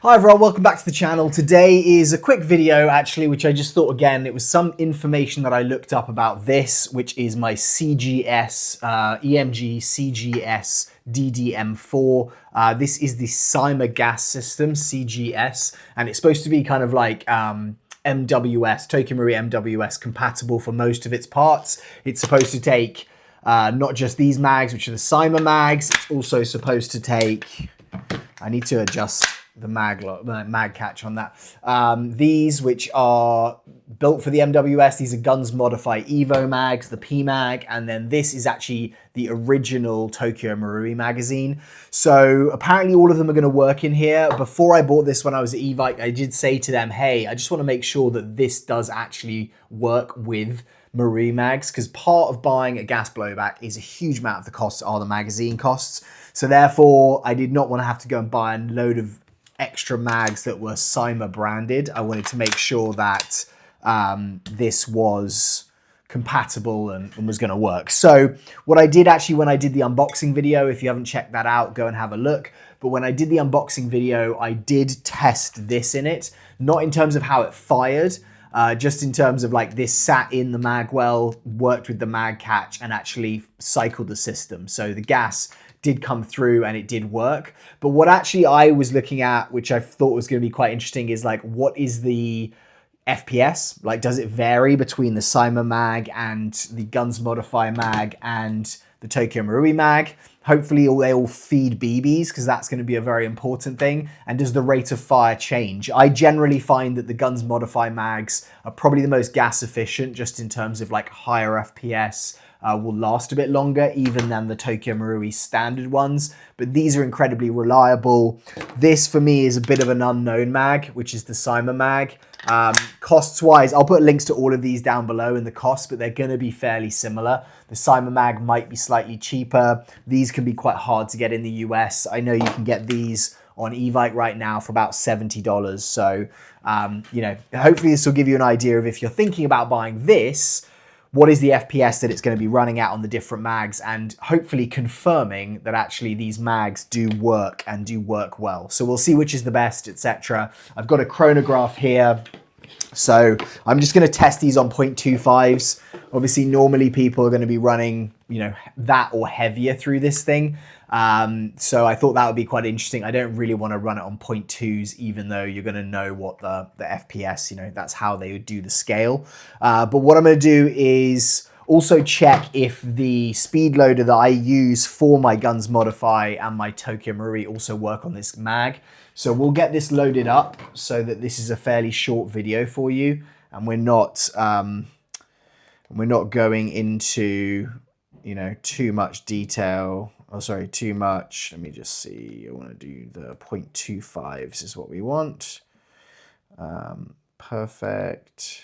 Hi everyone, welcome back to the channel. Today is a quick video actually, which I just thought again, it was some information that I looked up about this, which is my CGS, EMG CGS DDM4. This is the Cyma gas system, CGS, and it's supposed to be kind of like MWS, Tokyo Marui MWS compatible for most of its parts. It's supposed to take not just these mags, which are the Cyma mags, it's also supposed to take, I need to adjust the mag catch on that. These, which are built for the MWS, these are Guns Modify Evo mags, the PMAG, and then this is actually the original Tokyo Marui magazine. So apparently all of them are going to work in here. Before I bought this when I was at Evite, I did say to them, hey, I just want to make sure that this does actually work with Marui mags, because part of buying a gas blowback is a huge amount of the costs are the magazine costs. So therefore, I did not want to have to go and buy a load of extra mags that were Cyma branded. I wanted to make sure that this was compatible and was going to work. So what I did actually when I did the unboxing video, if you haven't checked that out, go and have a look. But when I did the unboxing video, I did test this in it, not in terms of how it fired, just in terms of like this sat in the magwell, worked with the mag catch and actually cycled the system. So the gas did come through and it did work. But what actually I was looking at, which I thought was going to be quite interesting, is like, what is the FPS? Like, does it vary between the Cyma mag and the Guns Modify mag and the Tokyo Marui mag? Hopefully they all feed BBs, because that's going to be a very important thing. And does the rate of fire change? I generally find that the Guns Modify mags are probably the most gas efficient, just in terms of like higher FPS, will last a bit longer even than the Tokyo Marui standard ones, but these are incredibly reliable. This for me is a bit of an unknown mag, which is the Cyma mag. Costs wise, I'll put links to all of these down below in the cost, but they're going to be fairly similar. The Cyma mag might be slightly cheaper. These can be quite hard to get in the US. I know you can get these on Evite right now for about $70. So, you know, hopefully this will give you an idea of, if you're thinking about buying this, what is the FPS that it's going to be running at on the different mags, and hopefully confirming that actually these mags do work and do work well. So we'll see which is the best, etc. I've got a chronograph here. So I'm just going to test these on 0.25s. Obviously, normally people are going to be running, you know, that or heavier through this thing. So I thought that would be quite interesting. I don't really want to run it on 0.2s, even though you're going to know what the FPS, you know, that's how they would do the scale. But what I'm going to do is also check if the speed loader that I use for my Guns Modify and my Tokyo Marui also work on this mag. So we'll get this loaded up so that this is a fairly short video for you, and we're not going into, you know, too much detail. Oh, sorry, too much. Let me just see. I want to do the 0.25s is what we want. Perfect.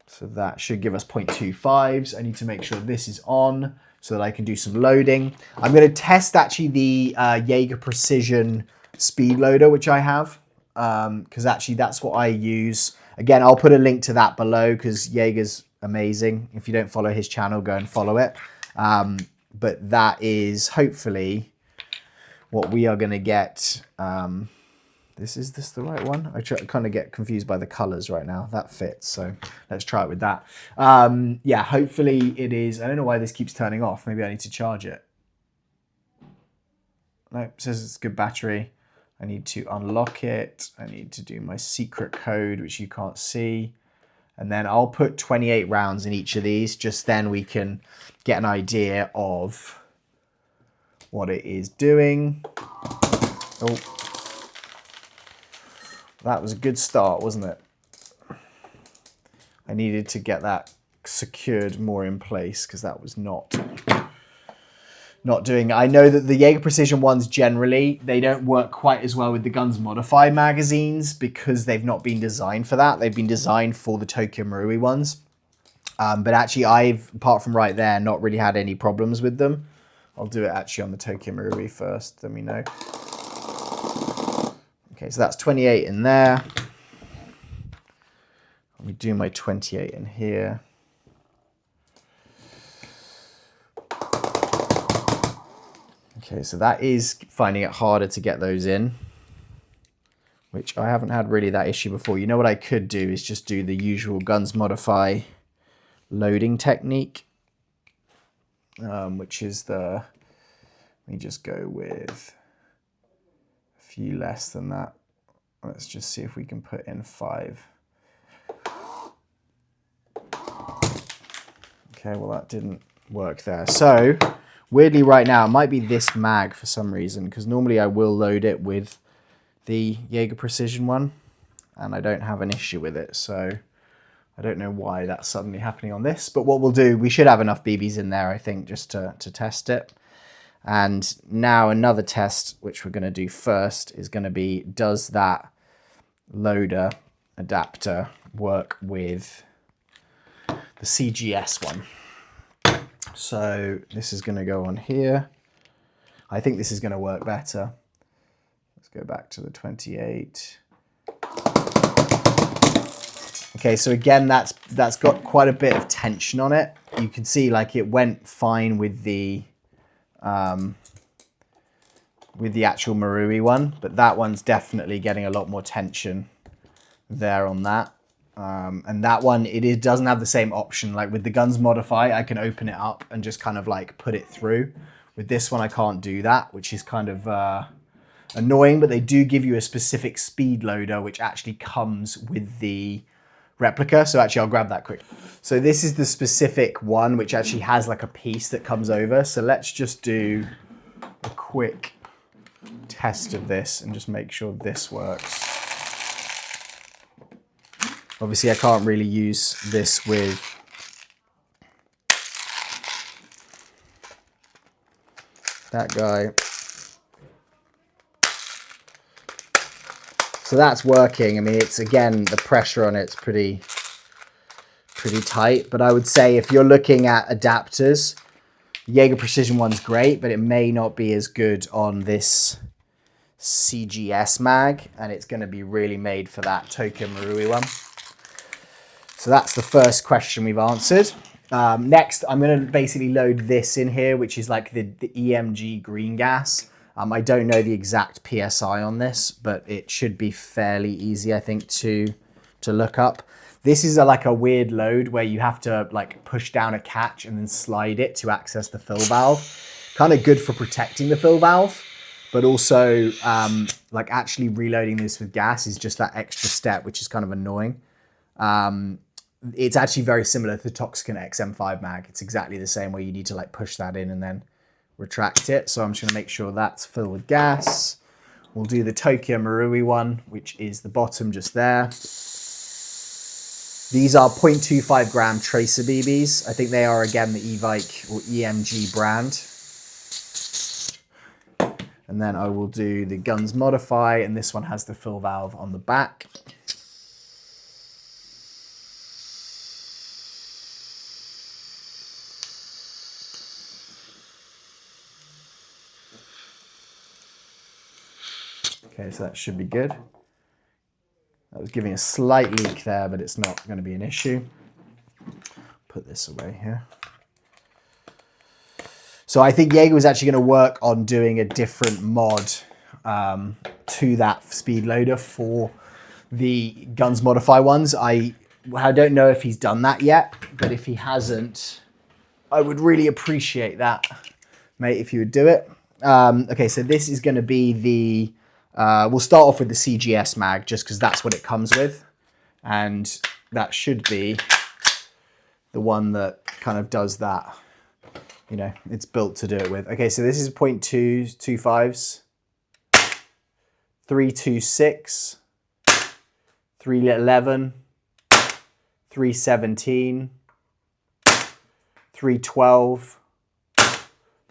So that should give us 0.25s. I need to make sure this is on so that I can do some loading. I'm going to test actually the Jaeger Precision speed loader, which I have, because actually that's what I use. Again, I'll put a link to that below, because Jaeger's amazing. If you don't follow his channel, go and follow it. But that is hopefully what we are going to get. Is this the right one? I kind of get confused by the colors right now. That fits, so let's try it with that. Yeah, hopefully it is. I don't know why this keeps turning off. Maybe I need to charge it. No, it says it's good battery. I need to unlock it. I need to do my secret code, which you can't see. And then I'll put 28 rounds in each of these. Just then we can get an idea of what it is doing. Oh, that was a good start, wasn't it? I needed to get that secured more in place, because that was not doing it. I know that the Jaeger Precision ones generally, they don't work quite as well with the Guns Modify magazines, because they've not been designed for that. They've been designed for the Tokyo Marui ones. But actually I've, apart from right there, not really had any problems with them. I'll do it actually on the Tokyo Marui first, let me know. Okay, so that's 28 in there. Let me do my 28 in here. Okay, so that is finding it harder to get those in. which I haven't had really that issue before. You know what I could do is just do the usual guns modify loading technique, which is let me just go with a few less than that. Let's just see if we can put in 5. Okay, well that didn't work there. So weirdly right now, it might be this mag for some reason, because normally I will load it with the Jaeger Precision one, and I don't have an issue with it. So I don't know why that's suddenly happening on this, but what we'll do, we should have enough BBs in there, I think, just to test it. And now another test, which we're going to do first, is going to be, does that loader adapter work with the CGS one? So this is going to go on here. I think this is going to work better. Let's go back to the 28. Okay, so again, that's got quite a bit of tension on it. You can see like it went fine with the actual Marui one, but that one's definitely getting a lot more tension there on that. And that one, it doesn't have the same option. Like with the guns modify, I can open it up and just kind of like put it through. With this one, I can't do that, which is kind of annoying, but they do give you a specific speed loader, which actually comes with the replica. So actually I'll grab that quick. So this is the specific one, which actually has like a piece that comes over. So let's just do a quick test of this and just make sure this works. Obviously I can't really use this with that guy. So that's working. I mean, it's, again, the pressure on it's pretty tight, but I would say if you're looking at adapters, Jaeger Precision one's great, but it may not be as good on this CGS mag, and it's going to be really made for that Tokyo Marui one. So that's the first question we've answered. Next, I'm going to basically load this in here, which is like the EMG green gas. I don't know the exact PSI on this, but it should be fairly easy, I think, to look up. This is like a weird load where you have to like push down a catch and then slide it to access the fill valve. Kind of good for protecting the fill valve, but also like actually reloading this with gas is just that extra step, which is kind of annoying. It's actually very similar to the Toxicant XM5 mag. It's exactly the same way. You need to like push that in and then retract it. So I'm just going to make sure that's filled with gas. We'll do the Tokyo Marui one, which is the bottom just there. These are 0.25 gram tracer BBs. I think they are, again, the Evike or EMG brand. And then I will do the guns modify, and this one has the fill valve on the back. Okay, so that should be good. That was giving a slight leak there, but it's not going to be an issue. Put this away here. So I think Jaeger was actually going to work on doing a different mod to that speed loader for the guns modify ones. I don't know if he's done that yet, but if he hasn't, I would really appreciate that, mate, if you would do it. Okay, so this is going to be the we'll start off with the CGS mag, just because that's what it comes with. And that should be the one that kind of does that. You know, it's built to do it with. Okay, so this is 0.225s, 326, 311, 317, 312,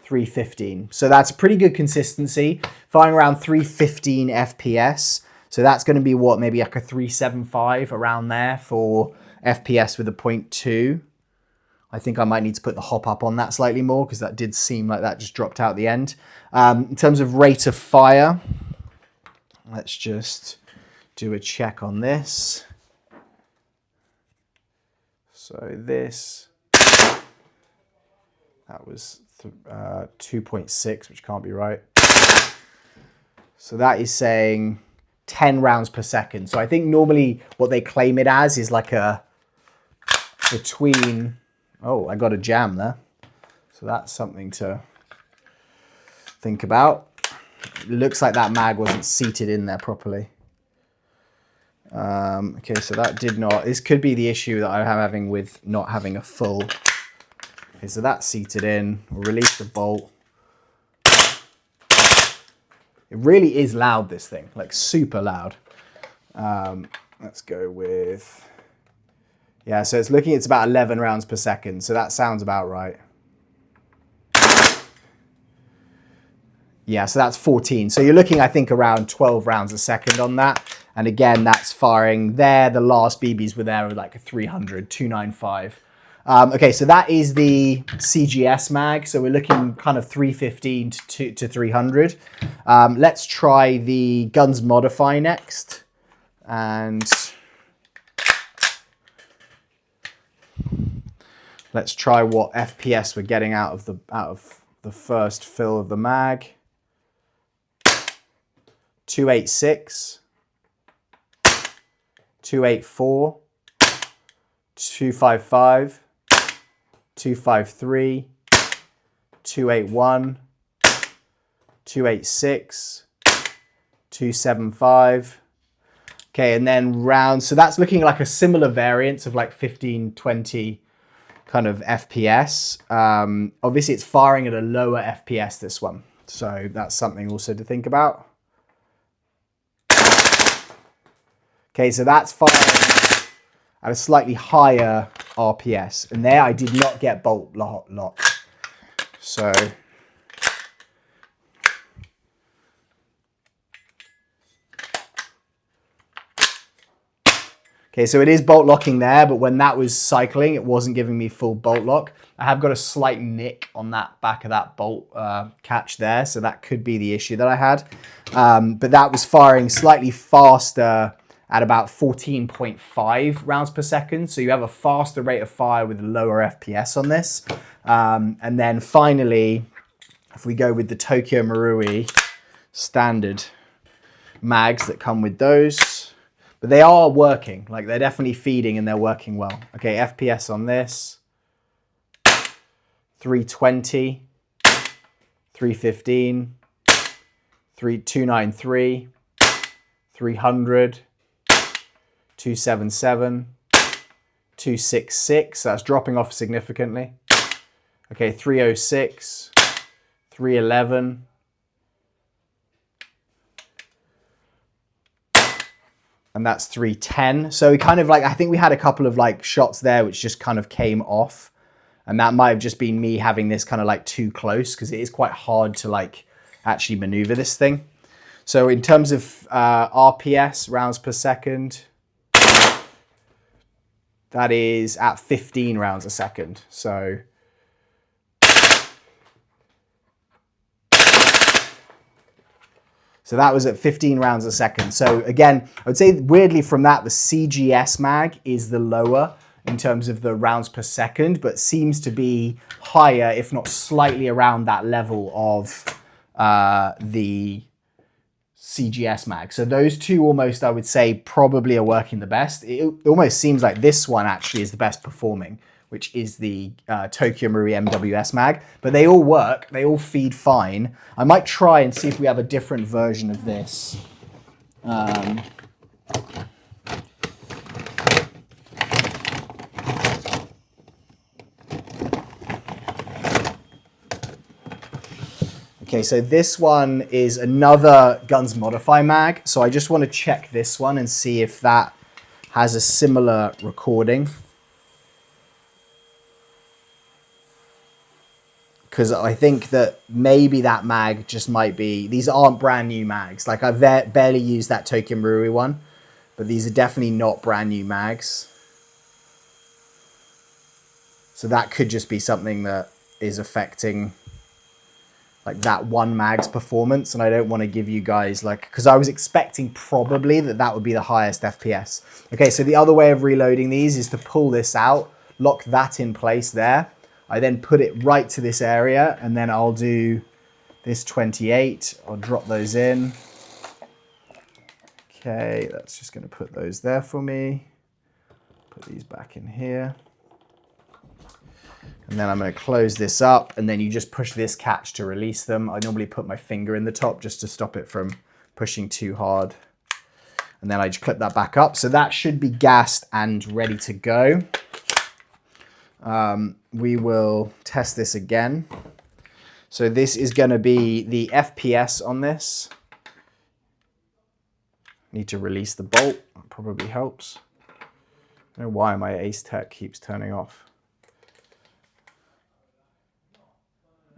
315. So that's pretty good consistency. Firing around 315 FPS. So that's going to be what, maybe like a 375 around there for FPS with a 0.2. I think I might need to put the hop up on that slightly more, because that did seem like that just dropped out at the end. In terms of rate of fire, let's just do a check on this. So this, that was 2.6, which can't be right. So that is saying 10 rounds per second. So I think normally what they claim it as is like a between, oh, I got a jam there. So that's something to think about. It looks like that mag wasn't seated in there properly. Okay, so that did not, this could be the issue that I'm having with not having a full. Okay, so that's seated in, we'll release the bolt. It really is loud, this thing, like super loud. Let's go with, yeah, so it's looking, it's about 11 rounds per second, so that sounds about right. Yeah, so that's 14. So you're looking, I think, around 12 rounds a second on that. And again, that's firing there. The last BBs were there with like a 300, 295. Okay, so that is the CGS mag. So we're looking kind of 315 to 300. Let's try the guns modify next. And let's try what FPS we're getting out of the first fill of the mag. 286, 284, 255, 253, 281, 286, 275. Okay, and then rounds. So that's looking like a similar variance of like 15, 20 kind of FPS. Obviously, it's firing at a lower FPS, this one. So that's something also to think about. Okay, so that's firing at a slightly higher RPS. And there I did not get bolt lock. So okay, so it is bolt locking there, but when that was cycling, it wasn't giving me full bolt lock. I have got a slight nick on that back of that bolt catch there, so that could be the issue that I had. But that was firing slightly faster at about 14.5 rounds per second. So you have a faster rate of fire with a lower FPS on this. And then finally, if we go with the Tokyo Marui standard mags that come with those, but they are working, like they're definitely feeding and they're working well. Okay, FPS on this, 320, 315, 293, 300, 277, 266, that's dropping off significantly. Okay, 306, 311, and that's 310. So we kind of like, I think we had a couple of like shots there which just kind of came off, and that might have just been me having this kind of like too close, because it is quite hard to like actually maneuver this thing. So in terms of RPS, rounds per second, that is at 15 rounds a second. So that was at 15 rounds a second. So again, I would say weirdly from that, the CGS mag is the lower in terms of the rounds per second, but seems to be higher, if not slightly around that level of the CGS mag. So those two almost, I would say, probably are working the best. It almost seems like this one actually is the best performing, which is the Tokyo Marui MWS mag. But they all work, they all feed fine. I might try and see if we have a different version of this. Okay, so this one is another Guns Modify mag. So I just want to check this one and see if that has a similar recording. Because I think that maybe that mag just might be, these aren't brand new mags. Like I've barely used that Tokyo Marui one, but these are definitely not brand new mags. So that could just be something that is affecting like that one mag's performance, and I don't want to give you guys like, because I was expecting probably that would be the highest FPS. Okay, so the other way of reloading these is to pull this out, lock that in place there. I then put it right to this area, and then I'll do this 28. I'll drop those in. Okay, that's just going to put those there for me. Put these back in here. And then I'm going to close this up, and then you just push this catch to release them. I normally put my finger in the top just to stop it from pushing too hard. And then I just clip that back up. So that should be gassed and ready to go. We will test this again. So this is going to be the FPS on this. Need to release the bolt. That probably helps. I don't know why my Ace Tech keeps turning off.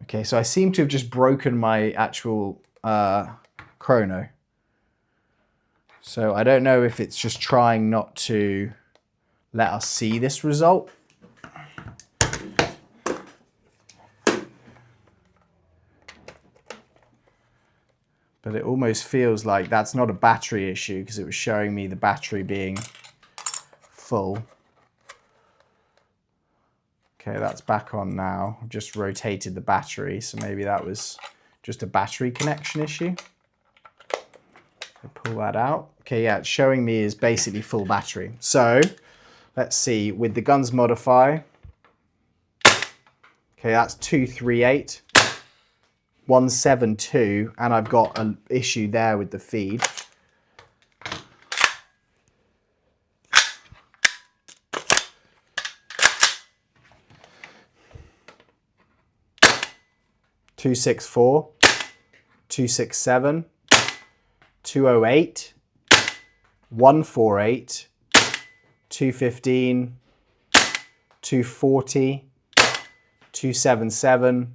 Okay, so I seem to have just broken my actual Chrono. So I don't know if it's just trying not to let us see this result. But it almost feels like that's not a battery issue because it was showing me the battery being full. Okay, that's back on now. I've just rotated the battery, so maybe that was just a battery connection issue. So pull that out. Okay, yeah, it's showing me is basically full battery. So let's see, with the guns modify. Okay, that's 238, 172, and I've got an issue there with the feed. Two 6.4, 267, 208, 148, 215, 240, 277,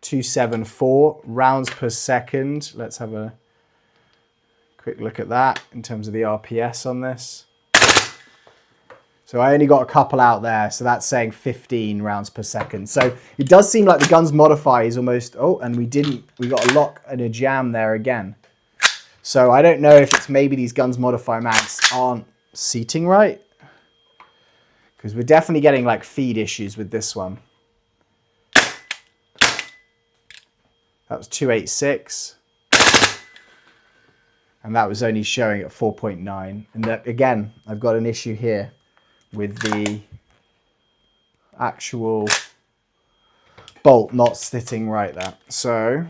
274 rounds per second. Let's have a quick look at that in terms of the RPS on this. So I only got a couple out there, so that's saying 15 rounds per second. So it does seem like the guns modify is almost, oh, and we got a lock and a jam there again. So I don't know if it's maybe these guns modify mags aren't seating right, because we're definitely getting like feed issues with this one. That was 286. And that was only showing at 4.9. And that, again, I've got an issue here with the actual bolt not sitting right there. So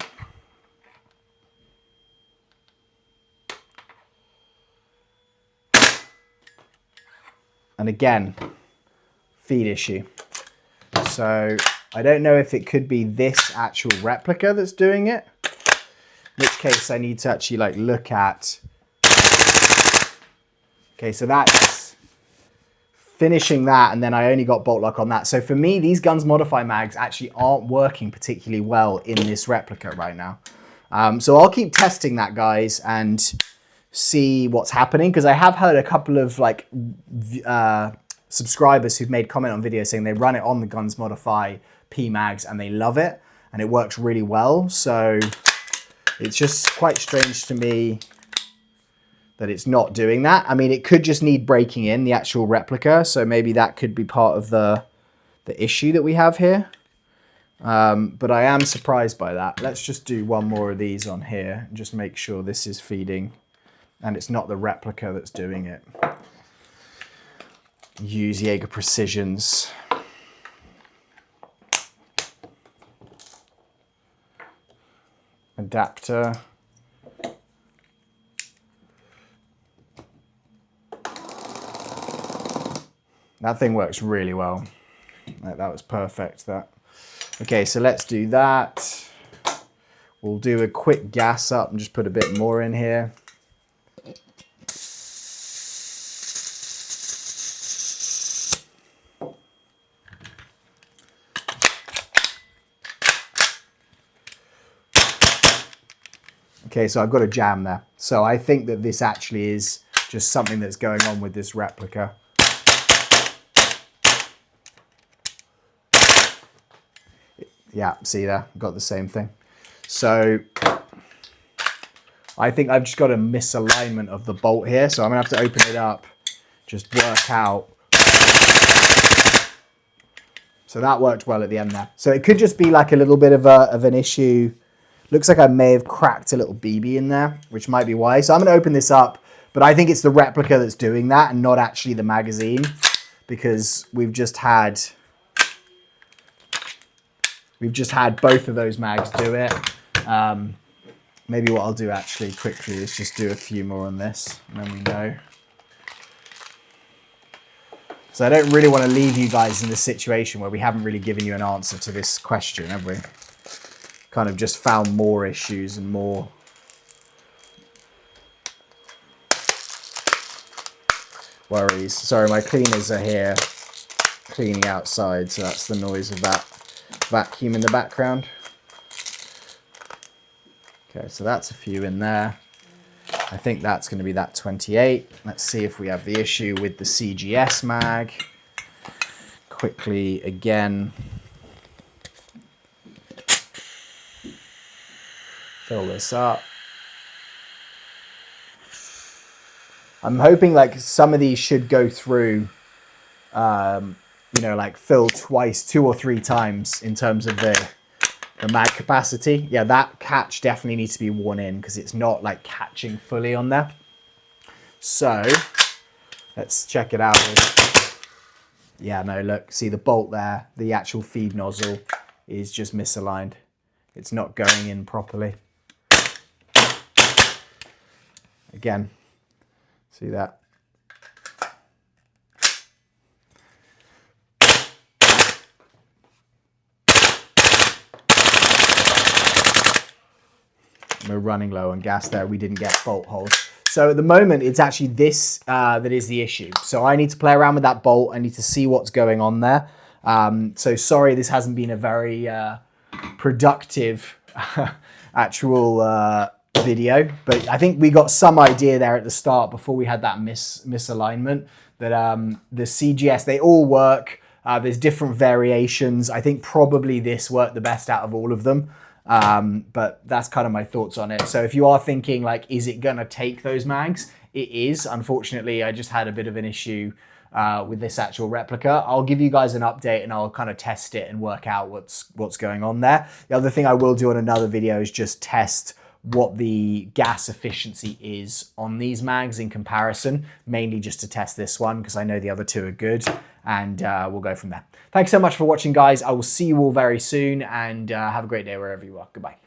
and again, feed issue. So I don't know if it could be this actual replica that's doing it, in which case I need to actually like look at. Okay, so that's finishing that, and then I only got bolt lock on that. So for me, these guns modify mags actually aren't working particularly well in this replica right now. So I'll keep testing that, guys, and see what's happening, because I have heard a couple of like subscribers who've made comment on videos saying they run it on the guns modify PMAGs and they love it and it works really well. So it's just quite strange to me that it's not doing that. I mean, it could just need breaking in the actual replica, so maybe that could be part of the issue that we have here. But I am surprised by that. Let's just do one more of these on here and just make sure this is feeding and it's not the replica that's doing it. Use Jaeger Precisions. Adapter. That thing works really well. That was perfect, that. Okay, so let's do that. We'll do a quick gas up and just put a bit more in here. Okay, so I've got a jam there. So I think that this actually is just something that's going on with this replica. Yeah, see there, got the same thing. So I think I've just got a misalignment of the bolt here. So I'm gonna have to open it up, just work out. So that worked well at the end there. So it could just be like a little bit of an issue, Looks like I may have cracked a little BB in there, which might be why. So I'm going to open this up, but I think it's the replica that's doing that and not actually the magazine, because we've just had both of those mags do it. Maybe what I'll do actually quickly is just do a few more on this, and then we know. So I don't really want to leave you guys in this situation where we haven't really given you an answer to this question, have we? Kind of just found more issues and more. Worries. Sorry, my cleaners are here cleaning outside, so that's the noise of that vacuum in the background. Okay, so that's a few in there. I think that's going to be that 28. Let's see if we have the issue with the CGS mag. Quickly again. Fill this up. I'm hoping like some of these should go through, you know, like fill twice, 2 or 3 times in terms of the mag capacity. Yeah, that catch definitely needs to be worn in because it's not like catching fully on there. So let's check it out. Yeah, no, look, see the bolt there, the actual feed nozzle is just misaligned. It's not going in properly. Again, see that? We're running low on gas there. We didn't get bolt holes. So at the moment, it's actually this that is the issue. So I need to play around with that bolt. I need to see what's going on there. So sorry, this hasn't been a very productive actual video, but I think we got some idea there at the start before we had that misalignment that the CGS, they all work. There's different variations. I think probably this worked the best out of all of them. But that's kind of my thoughts on it. So if you are thinking like, is it gonna take those mags? It is. Unfortunately, I just had a bit of an issue with this actual replica. I'll give you guys an update and I'll kind of test it and work out what's going on there. The other thing I will do on another video is just test what the gas efficiency is on these mags in comparison, mainly just to test this one because I know the other two are good, and we'll go from there. Thanks so much for watching, guys. I will see you all very soon, and have a great day wherever you are. Goodbye.